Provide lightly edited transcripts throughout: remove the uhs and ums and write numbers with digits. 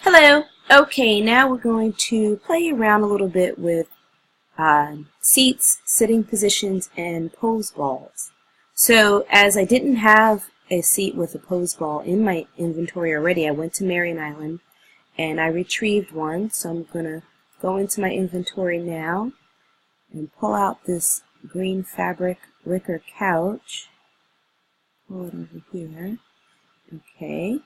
Hello. Okay, now we're going to play around a little bit with seats, sitting positions, and pose balls. So as I didn't have a seat with a pose ball in my inventory already, I went to Marion Island and I retrieved one. So I'm going to go into my inventory now and pull out this green fabric wicker couch. Pull it over here. Okay,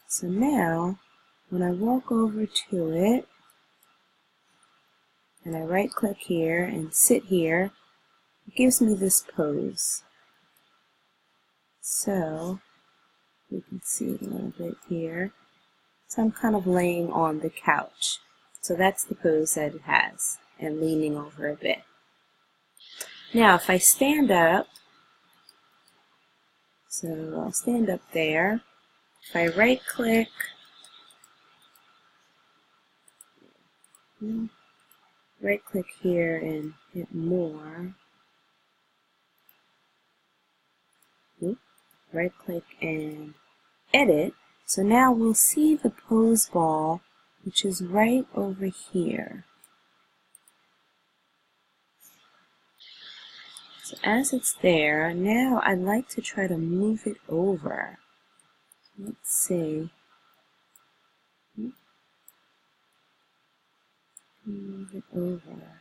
so now when I walk over to it and I right click here and sit here, it gives me this pose. So you can see it a little bit here. So I'm kind of laying on the couch. So that's the pose that it has, and leaning over a bit. Now if I stand up, so I'll stand up there. If I right click, right click here and hit more. Right click and edit. So now we'll see the pose ball, which is right over here. So as it's there, now I'd like to try to move it over. Let's see. Move it over.